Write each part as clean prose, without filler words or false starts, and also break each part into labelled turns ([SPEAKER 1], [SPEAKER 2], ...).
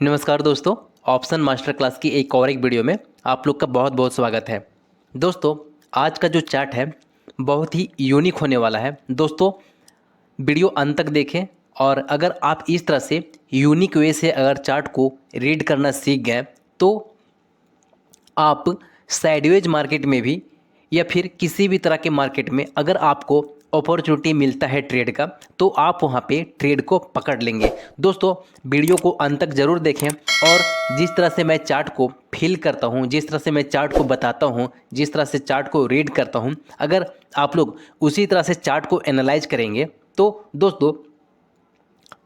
[SPEAKER 1] नमस्कार दोस्तों। Option master class की एक वीडियो में आप लोग का बहुत बहुत स्वागत है। दोस्तों, आज का जो चार्ट है बहुत ही यूनिक होने वाला है। दोस्तों, वीडियो अंत तक देखें और अगर आप इस तरह से यूनिक वे से अगर चार्ट को रीड करना सीख गए तो आप साइडवेज मार्केट में भी या फिर किसी भी तरह के मार्केट में अगर आपको अपॉर्चुनिटी मिलता है ट्रेड का तो आप वहाँ पे ट्रेड को पकड़ लेंगे। दोस्तों, वीडियो को अंत तक ज़रूर देखें और जिस तरह से मैं चार्ट को फील करता हूँ, जिस तरह से मैं चार्ट को बताता हूँ, जिस तरह से चार्ट को रीड करता हूँ, अगर आप लोग उसी तरह से चार्ट को एनालाइज करेंगे तो दोस्तों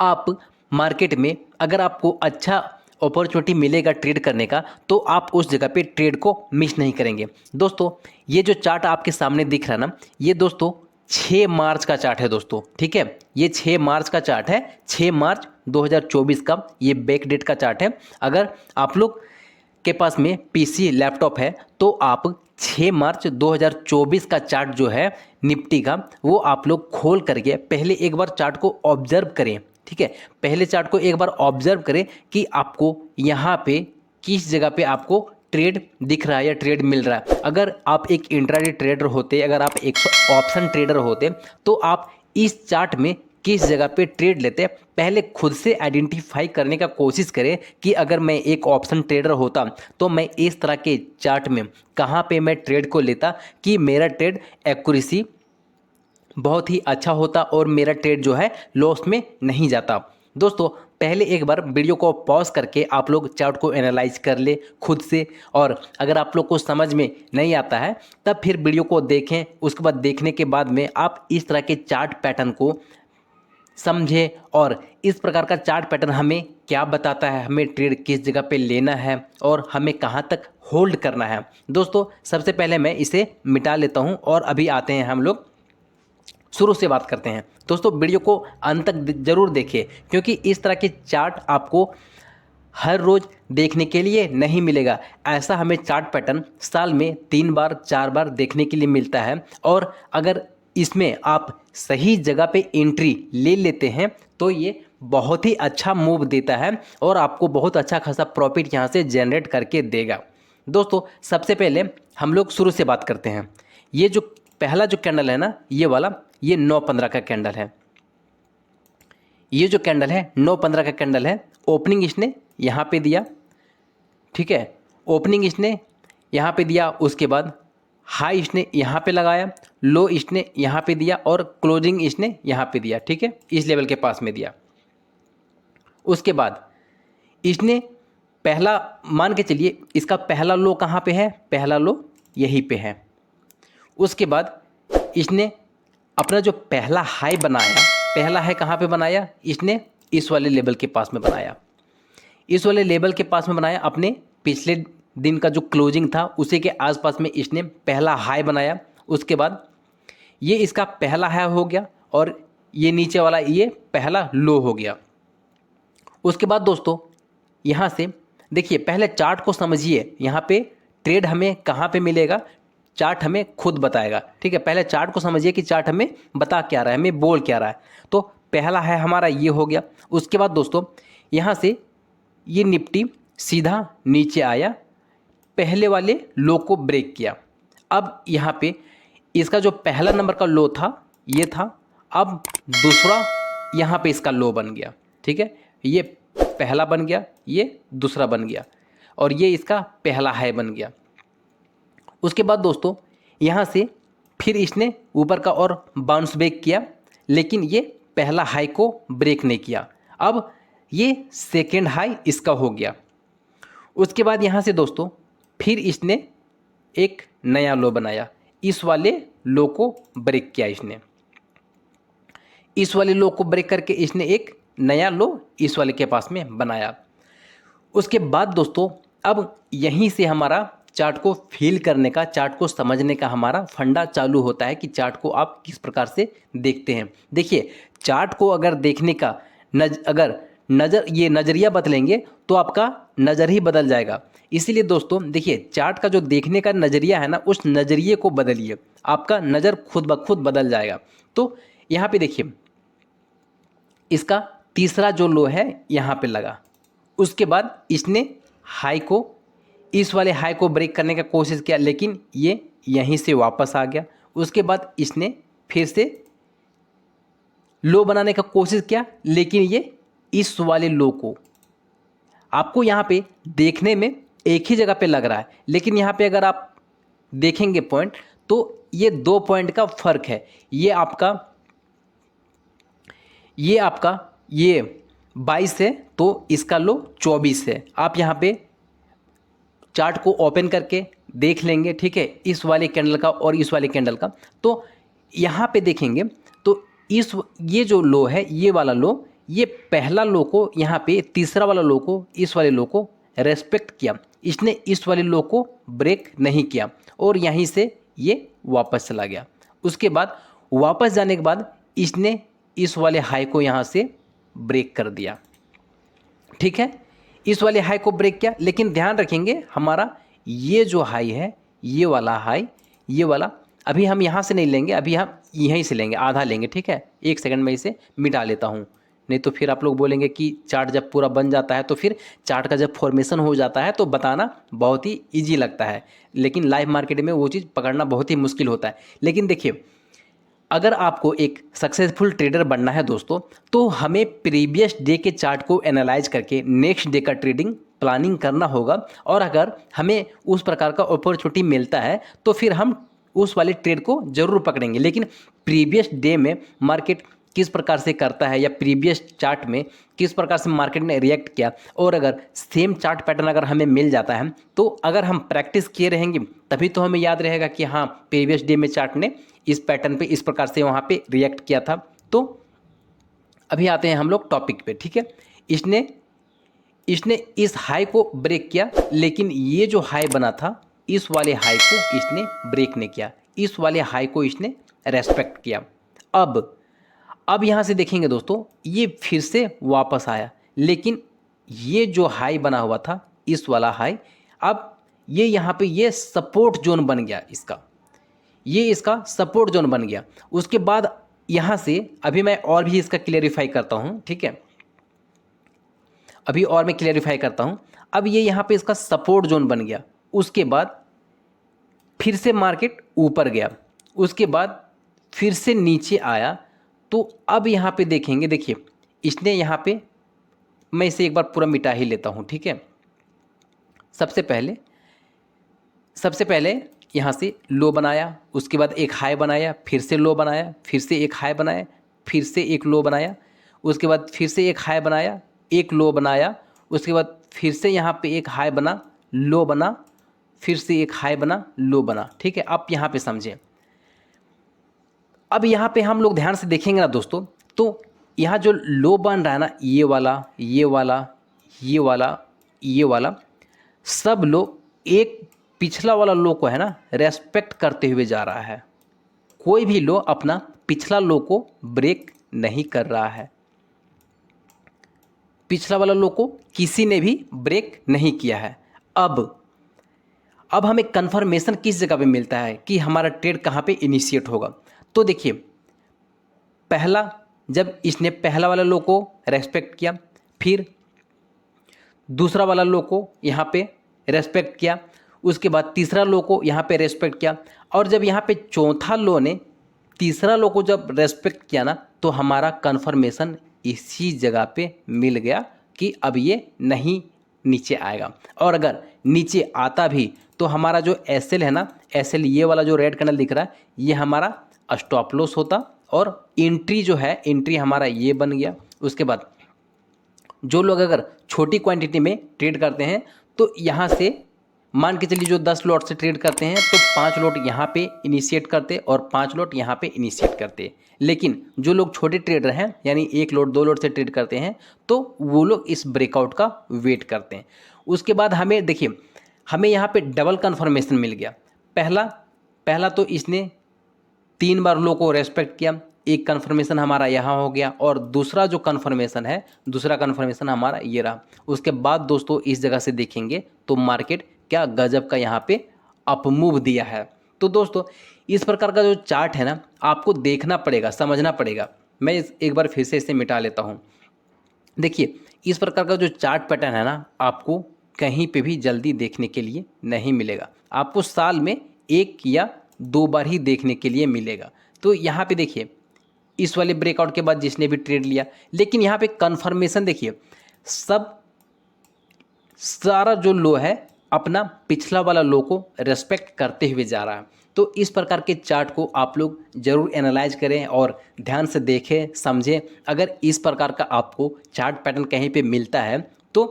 [SPEAKER 1] आप मार्केट में अगर आपको अच्छा अपॉर्चुनिटी मिलेगा ट्रेड करने का तो आप उस जगह पे ट्रेड को मिस नहीं करेंगे। दोस्तों, ये जो चार्ट आपके सामने दिख रहा है ना, ये दोस्तों 6 मार्च का चार्ट है दोस्तों। ठीक है, ये 6 मार्च का चार्ट है, 6 मार्च 2024 का ये बैक डेट का चार्ट है। अगर आप लोग के पास में पीसी लैपटॉप है तो आप 6 मार्च 2024 का चार्ट जो है निफ्टी का वो आप लोग खोल करके पहले एक बार चार्ट को ऑब्जर्व करें। ठीक है, पहले चार्ट को एक बार ऑब्जर्व करें कि आपको यहाँ पे किस जगह पे आपको ट्रेड दिख रहा है या ट्रेड मिल रहा है। अगर आप एक इंट्राडे ट्रेडर होते, अगर आप एक ऑप्शन ट्रेडर होते तो आप इस चार्ट में किस जगह पे ट्रेड लेते पहले खुद से आइडेंटिफाई करने का कोशिश करें कि अगर मैं एक ऑप्शन ट्रेडर होता तो मैं इस तरह के चार्ट में कहाँ पे मैं ट्रेड को लेता कि मेरा ट्रेड एक्यूरेसी बहुत ही अच्छा होता और मेरा ट्रेड जो है लॉस में नहीं जाता। दोस्तों, पहले एक बार वीडियो को पॉज करके आप लोग चार्ट को एनालाइज कर ले खुद से, और अगर आप लोग को समझ में नहीं आता है तब फिर वीडियो को देखें। उसके बाद देखने के बाद में आप इस तरह के चार्ट पैटर्न को समझें और इस प्रकार का चार्ट पैटर्न हमें क्या बताता है, हमें ट्रेड किस जगह पे लेना है और हमें कहाँ तक होल्ड करना है। दोस्तों, सबसे पहले मैं इसे मिटा लेता हूँ और अभी आते हैं हम लोग शुरू से बात करते हैं। दोस्तों, वीडियो को अंत तक जरूर देखिए क्योंकि इस तरह के चार्ट आपको हर रोज़ देखने के लिए नहीं मिलेगा। ऐसा हमें चार्ट पैटर्न साल में 3 बार 4 बार देखने के लिए मिलता है और अगर इसमें आप सही जगह पे एंट्री ले लेते हैं तो ये बहुत ही अच्छा मूव देता है और आपको बहुत अच्छा खासा प्रॉफिट यहाँ से जनरेट करके देगा। दोस्तों, सबसे पहले हम लोग शुरू से बात करते हैं। ये जो पहला जो कैंडल है ना, ये वाला, ये 9-15 का कैंडल है। ये जो कैंडल है 9-15 का कैंडल है। ओपनिंग इसने यहाँ पे दिया। ठीक है, ओपनिंग इसने यहाँ पे दिया, उसके बाद हाई इसने यहाँ पे लगाया, लो इसने यहाँ पे दिया और क्लोजिंग इसने यहाँ पे दिया। ठीक है, इस लेवल के पास में दिया। उसके बाद इसने पहला, मान के चलिए इसका पहला लो कहाँ पे है, पहला लो यहीं पे है। उसके बाद इसने अपना जो पहला हाई बनाया, पहला हाई कहाँ पे बनाया, इसने इस वाले लेवल के पास में बनाया। इस वाले लेवल के पास में बनाया, अपने पिछले दिन का जो क्लोजिंग था उसी के आसपास में इसने पहला हाई बनाया। उसके बाद ये इसका पहला हाई हो गया और ये नीचे वाला ये पहला लो हो गया। उसके बाद दोस्तों यहाँ से देखिए, पहले चार्ट को समझिए। यहाँ पे ट्रेड हमें कहाँ पे मिलेगा, चार्ट हमें खुद बताएगा। ठीक है, पहले चार्ट को समझिए कि चार्ट हमें बता क्या रहा है, हमें बोल क्या रहा है। तो पहला है हमारा ये हो गया। उसके बाद दोस्तों यहाँ से ये निफ्टी सीधा नीचे आया, पहले वाले लो को ब्रेक किया। अब यहाँ पे इसका जो पहला नंबर का लो था ये था, अब दूसरा यहाँ पे इसका लो बन गया। ठीक है, ये पहला बन गया, ये दूसरा बन गया और ये इसका पहला हाई बन गया। उसके बाद दोस्तों यहाँ से फिर इसने ऊपर का और बाउंस बैक किया, लेकिन ये पहला हाई को ब्रेक नहीं किया। अब ये सेकेंड हाई इसका हो गया। उसके बाद यहाँ से दोस्तों फिर इसने एक नया लो बनाया, इस वाले लो को ब्रेक किया इसने। इस वाले लो को ब्रेक करके इसने एक नया लो इस वाले के पास में बनाया। उसके बाद दोस्तों अब यहीं से हमारा चार्ट को फील करने का, चार्ट को समझने का हमारा फंडा चालू होता है कि चार्ट को आप किस प्रकार से देखते हैं। देखिए, चार्ट को अगर देखने का अगर ये नज़रिया बदलेंगे तो आपका नज़र ही बदल जाएगा। इसीलिए दोस्तों देखिए, चार्ट का जो देखने का नज़रिया है ना, उस नज़रिए को बदलिए, आपका नज़र खुद ब खुद बदल जाएगा। तो यहाँ पे देखिए, इसका तीसरा जो लो है यहाँ पे लगा, उसके बाद इसने हाई को, इस वाले हाई को ब्रेक करने का कोशिश किया, लेकिन ये यहीं से वापस आ गया। उसके बाद इसने फिर से लो बनाने का कोशिश किया, लेकिन ये इस वाले लो को, आपको यहाँ पे देखने में एक ही जगह पे लग रहा है, लेकिन यहाँ पे अगर आप देखेंगे पॉइंट, तो ये 2 पॉइंट का फर्क है। ये 22 है, तो इसका लो 24 है। आप यहाँ पे चार्ट को ओपन करके देख लेंगे, ठीक है, इस वाले कैंडल का और इस वाले कैंडल का। तो यहाँ पे देखेंगे तो ये जो लो है, ये वाला लो, ये पहला लो को यहाँ पे, तीसरा वाला लो को, इस वाले लो को रेस्पेक्ट किया, इसने इस वाले लो को ब्रेक नहीं किया और यहीं से ये वापस चला गया। उसके बाद वापस जाने के बाद इसने इस वाले हाई को यहाँ से ब्रेक कर दिया, ठीक है, इस वाले हाई को ब्रेक किया। लेकिन ध्यान रखेंगे हमारा ये जो हाई है, ये वाला हाई, ये वाला अभी हम यहाँ से नहीं लेंगे, अभी हम यहीं से लेंगे, आधा लेंगे, ठीक है। 1 सेकंड में इसे मिटा लेता हूँ, नहीं तो फिर आप लोग बोलेंगे कि चार्ट जब पूरा बन जाता है तो फिर चार्ट का जब फॉर्मेशन हो जाता है तो बताना बहुत ही ईजी लगता है, लेकिन लाइव मार्केट में वो चीज़ पकड़ना बहुत ही मुश्किल होता है। लेकिन देखिए, अगर आपको एक सक्सेसफुल ट्रेडर बनना है दोस्तों, तो हमें प्रीवियस डे के चार्ट को एनालाइज करके नेक्स्ट डे का ट्रेडिंग प्लानिंग करना होगा। और अगर हमें उस प्रकार का अपॉर्चुनिटी मिलता है तो फिर हम उस वाले ट्रेड को ज़रूर पकड़ेंगे। लेकिन प्रीवियस डे में मार्केट किस प्रकार से करता है या प्रीवियस चार्ट में किस प्रकार से मार्केट ने रिएक्ट किया, और अगर सेम चार्ट पैटर्न अगर हमें मिल जाता है तो अगर हम प्रैक्टिस किए रहेंगे तभी तो हमें याद रहेगा कि हाँ, प्रीवियस डे में चार्ट ने इस पैटर्न पे इस प्रकार से वहाँ पे रिएक्ट किया था। तो अभी आते हैं हम लोग टॉपिक पे, ठीक है। इसने इस हाई को ब्रेक किया, लेकिन ये जो हाई बना था, इस वाले हाई को इसने ब्रेक नहीं किया, इस वाले हाई को इसने रेस्पेक्ट किया। अब यहाँ से देखेंगे दोस्तों, ये फिर से वापस आया, लेकिन ये जो हाई बना हुआ था, इस वाला हाई, अब ये यहाँ पे ये सपोर्ट जोन बन गया इसका, ये इसका सपोर्ट जोन बन गया। उसके बाद यहाँ से अभी मैं और भी इसका क्लियरिफाई करता हूँ, ठीक है, अभी और मैं क्लियरिफाई करता हूँ। अब ये यहाँ पे इसका सपोर्ट जोन बन गया, उसके बाद फिर से मार्केट ऊपर गया, उसके बाद फिर से नीचे आया। तो अब यहाँ पे देखेंगे, देखिए इसने यहाँ पे, मैं इसे एक बार पूरा मिटा ही लेता हूँ, ठीक है। सबसे पहले यहाँ से लो बनाया, उसके बाद एक हाई बनाया, फिर से लो बनाया, फिर से एक हाई बनाया, फिर से एक लो बनाया, उसके बाद फिर से एक हाई बनाया, एक लो बनाया, उसके बाद फिर से यहाँ पे एक हाई बना, लो बना, फिर से एक हाई बना, लो बना, ठीक है। आप यहाँ पे समझें। अब यहाँ पे हम लोग ध्यान से देखेंगे ना दोस्तों, तो यहाँ जो लो बन रहा है ना, ये वाला, ये वाला, ये वाला, ये वाला, सब लो एक पिछला वाला लो को है ना रेस्पेक्ट करते हुए जा रहा है। कोई भी लो अपना पिछला लो को ब्रेक नहीं कर रहा है, पिछला वाला लो को किसी ने भी ब्रेक नहीं किया है। अब हमें कंफर्मेशन किस जगह पे मिलता है कि हमारा ट्रेड कहाँ पे इनिशिएट होगा। तो देखिए, पहला, जब इसने पहला वाला लो को रेस्पेक्ट किया, फिर दूसरा वाला लो को यहाँ पे रेस्पेक्ट किया, उसके बाद तीसरा लो को यहाँ पे रेस्पेक्ट किया, और जब यहाँ पे चौथा लो ने तीसरा लो को जब रेस्पेक्ट किया ना, तो हमारा कंफर्मेशन इसी जगह पे मिल गया कि अब ये नहीं नीचे आएगा। और अगर नीचे आता भी तो हमारा जो एसएल है ना, एसएल ये वाला जो रेड कैंडल दिख रहा है, ये हमारा स्टॉप लॉस होता, और एंट्री जो है, एंट्री हमारा ये बन गया। उसके बाद जो लोग अगर छोटी क्वांटिटी में ट्रेड करते हैं तो यहाँ से मान के चलिए जो 10 लॉट से ट्रेड करते हैं तो 5 लॉट यहाँ पे इनिशिएट करते और 5 लॉट यहाँ पे इनिशिएट करते। लेकिन जो लोग छोटे ट्रेडर हैं, यानी 1 लॉट 2 लॉट से ट्रेड करते हैं, तो वो लोग इस ब्रेकआउट का वेट करते हैं। उसके बाद हमें देखिए, हमें यहाँ पे डबल कन्फर्मेशन मिल गया। पहला तो इसने 3 बार लो को रेस्पेक्ट किया, एक कन्फर्मेशन हमारा यहाँ हो गया, और दूसरा जो कन्फर्मेशन है, दूसरा कन्फर्मेशन हमारा ये रहा। उसके बाद दोस्तों इस जगह से देखेंगे तो मार्केट क्या गजब का यहाँ पे अप मूव दिया है। तो दोस्तों इस प्रकार का जो चार्ट है ना, आपको देखना पड़ेगा, समझना पड़ेगा। मैं एक बार फिर से इसे मिटा लेता हूँ। देखिए इस प्रकार का जो चार्ट पैटर्न है ना, आपको कहीं पे भी जल्दी देखने के लिए नहीं मिलेगा। आपको साल में 1 या 2 बार ही देखने के लिए मिलेगा। तो यहाँ पे देखिए इस वाले ब्रेकआउट के बाद जिसने भी ट्रेड लिया, लेकिन यहाँ पे कन्फर्मेशन देखिए, सब सारा जो लो है अपना पिछला वाला लो को रेस्पेक्ट करते हुए जा रहा है। तो इस प्रकार के चार्ट को आप लोग ज़रूर एनालाइज करें और ध्यान से देखें समझें। अगर इस प्रकार का आपको चार्ट पैटर्न कहीं पे मिलता है तो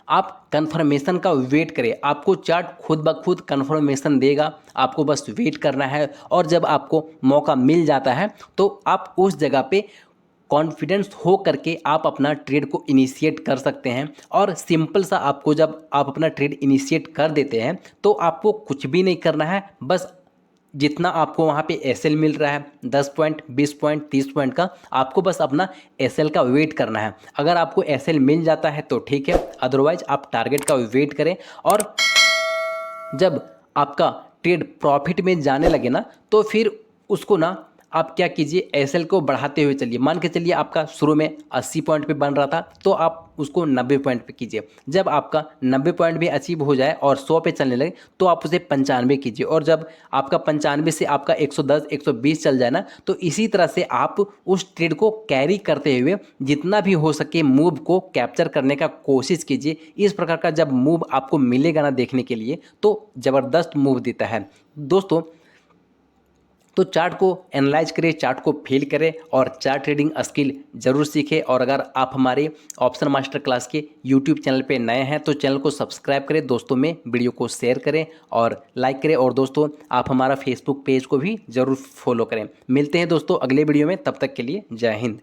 [SPEAKER 1] आप कंफर्मेशन का वेट करें। आपको चार्ट खुद ब खुद कंफर्मेशन देगा, आपको बस वेट करना है। और जब आपको मौका मिल जाता है तो आप उस जगह पे कॉन्फिडेंस हो करके आप अपना ट्रेड को इनिशिएट कर सकते हैं। और सिंपल सा आपको जब आप अपना ट्रेड इनिशिएट कर देते हैं तो आपको कुछ भी नहीं करना है, बस जितना आपको वहाँ पे एसएल मिल रहा है 10 पॉइंट 20 पॉइंट 30 पॉइंट का, आपको बस अपना एसएल का वेट करना है। अगर आपको एसएल मिल जाता है तो ठीक है, अदरवाइज आप टारगेट का वेट करें। और जब आपका ट्रेड प्रॉफिट में जाने लगे ना तो फिर उसको ना आप क्या कीजिए, एसएल को बढ़ाते हुए चलिए। मान के चलिए आपका शुरू में 80 पॉइंट पे बन रहा था तो आप उसको 90 पॉइंट पे कीजिए। जब आपका 90 पॉइंट भी अचीव हो जाए और 100 पे चलने लगे तो आप उसे 95 कीजिए। और जब आपका 95 से आपका 110 120 चल जाए ना, तो इसी तरह से आप उस ट्रेड को कैरी करते हुए जितना भी हो सके मूव को कैप्चर करने का कोशिश कीजिए। इस प्रकार का जब मूव आपको मिलेगा ना देखने के लिए तो ज़बरदस्त मूव देता है दोस्तों। तो चार्ट को एनालाइज करें, चार्ट को फील करें और चार्ट ट्रेडिंग स्किल जरूर सीखें। और अगर आप हमारे ऑप्शन मास्टर क्लास के यूट्यूब चैनल पे नए हैं तो चैनल को सब्सक्राइब करें, दोस्तों में वीडियो को शेयर करें और लाइक करें। और दोस्तों आप हमारा फेसबुक पेज को भी ज़रूर फॉलो करें। मिलते हैं दोस्तों अगले वीडियो में, तब तक के लिए जय हिंद।